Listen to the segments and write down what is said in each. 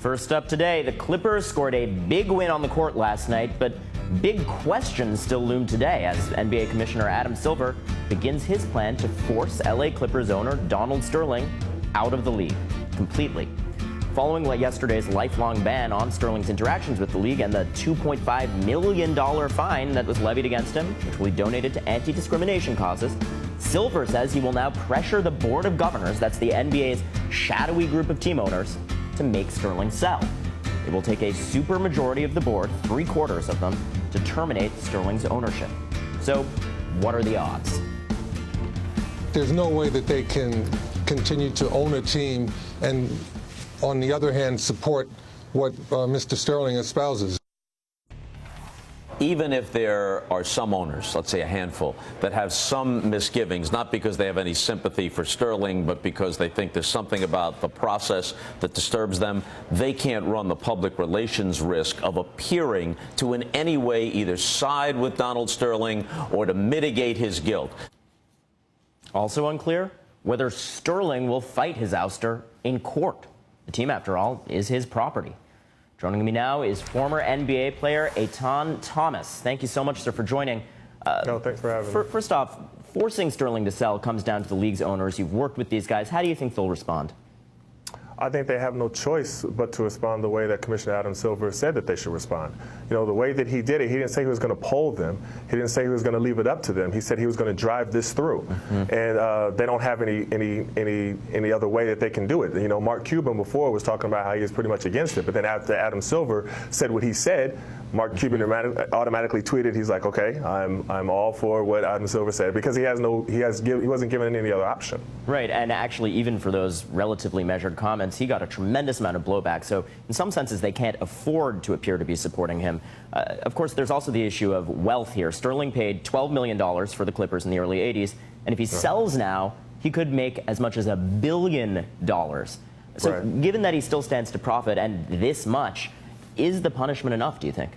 First up today, the Clippers scored a big win on the court last night, but big questions still loom today as NBA Commissioner Adam Silver begins his plan to force LA Clippers owner Donald Sterling out of the league completely. Following yesterday's lifelong ban on Sterling's interactions with the league and the $2.5 million fine that was levied against him, which will be donated to anti-discrimination causes, Silver says he will now pressure the Board of Governors, that's the NBA's shadowy group of team owners, to make Sterling sell. It will take a supermajority of the board, 3/4 of them, to terminate Sterling's ownership. So, what are the odds? There's no way that they can continue to own a team and, on the other hand, support what Mr. Sterling espouses. Even if there are some owners, let's say a handful, that have some misgivings, not because they have any sympathy for Sterling, but because they think there's something about the process that disturbs them, they can't run the public relations risk of appearing to in any way either side with Donald Sterling or to mitigate his guilt. Also unclear whether Sterling will fight his ouster in court. The team, after all, is his property. Joining me now is former NBA player Etan Thomas. Thank you so much, sir, for joining. No, thanks for having me. First off, forcing Sterling to sell comes down to the league's owners. You've worked with these guys. How do you think they'll respond? I think they have no choice but to respond the way that Commissioner Adam Silver said that they should respond. You know, the way that he did it, he didn't say he was going to poll them. He didn't say he was going to leave it up to them. He said he was going to drive this through. And they don't have any other way that they can do it. You know, Mark Cuban before was talking about how he was pretty much against it. But then after Adam Silver said what he said, Mark Cuban automatically tweeted, he's like, okay, I'm all for what Adam Silver said, because he wasn't given any other option. Right, and actually even for those relatively measured comments, he got a tremendous amount of blowback. So in some senses, they can't afford to appear to be supporting him. Of course, there's also the issue of wealth here. Sterling paid $12 million for the Clippers in the early 80s, and if he sells now, he could make as much as $1 billion. So given that he still stands to profit and this much, is the punishment enough, do you think?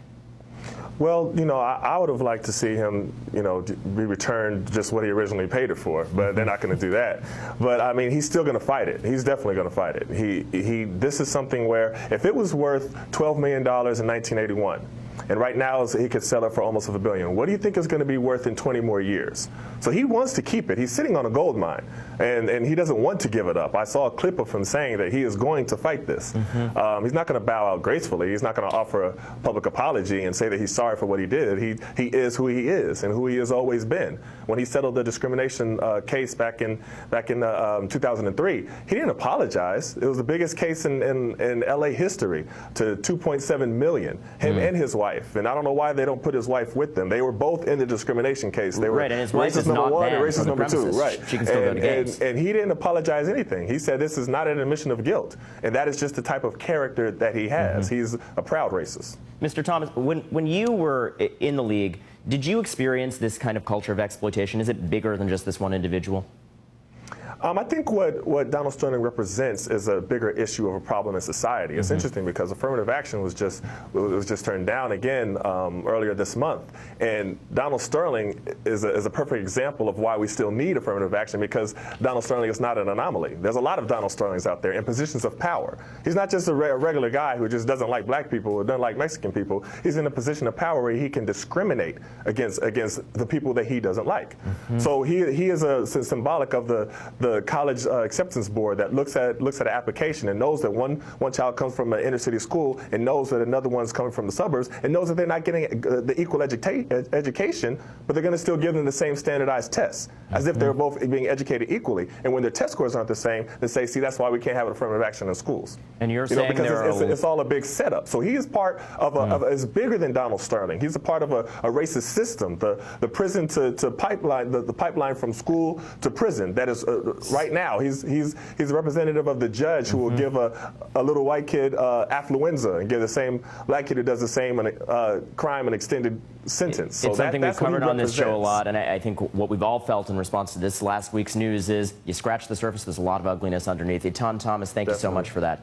Well, you know, I would have liked to see him, you know, be returned just what he originally paid it for, but they're not going to do that. But I mean, he's still going to fight it. He's definitely going to fight it. This is something where if it was worth $12 million in 1981, and right now he could sell it for almost $1 billion. What do you think it's going to be worth in 20 more years? So he wants to keep it. He's sitting on a gold mine, and he doesn't want to give it up. I saw a clip of him saying that he is going to fight this. He's not going to bow out gracefully. He's not going to offer a public apology and say that he's sorry for what he did. He is who he is and who he has always been. When he settled the discrimination case back in 2003, he didn't apologize. It was the biggest case in LA history, to $2.7 million, him and his wife. And I don't know why they don't put his wife with them. They were both in the discrimination case. They were right, and his wife is number not one and banned racist from the number two. Right. She can still go to games. And he didn't apologize anything. He said this is not an admission of guilt. And that is just the type of character that he has. He's a proud racist. Mr. Thomas, when you were in the league, did you experience this kind of culture of exploitation? Is it bigger than just this one individual? I think what Donald Sterling represents is a bigger issue of a problem in society. It's interesting because affirmative action was just turned down again earlier this month, and Donald Sterling is a perfect example of why we still need affirmative action, because Donald Sterling is not an anomaly. There's a lot of Donald Sterlings out there in positions of power. He's not just a regular guy who just doesn't like black people or doesn't like Mexican people. He's in a position of power where he can discriminate against the people that he doesn't like. So he is symbolic of the college acceptance board that looks at an application and knows that one child comes from an inner city school and knows that another one's coming from the suburbs and knows that they're not getting the equal education, but they're going to still give them the same standardized tests as if they're both being educated equally. And when their test scores aren't the same, they say, see, that's why we can't have affirmative action in schools. And you're saying because it's all a big setup. So he is part of is bigger than Donald Sterling. He's a part of a racist system, the prison to pipeline, the pipeline from school to prison. That is right now, he's a representative of the judge who will give a little white kid affluenza and give the same black kid who does the same crime an extended sentence. It's something we've covered on this show a lot, and I think what we've all felt in response to this last week's news is you scratch the surface, there's a lot of ugliness underneath. Etan Thomas, thank you so much for that.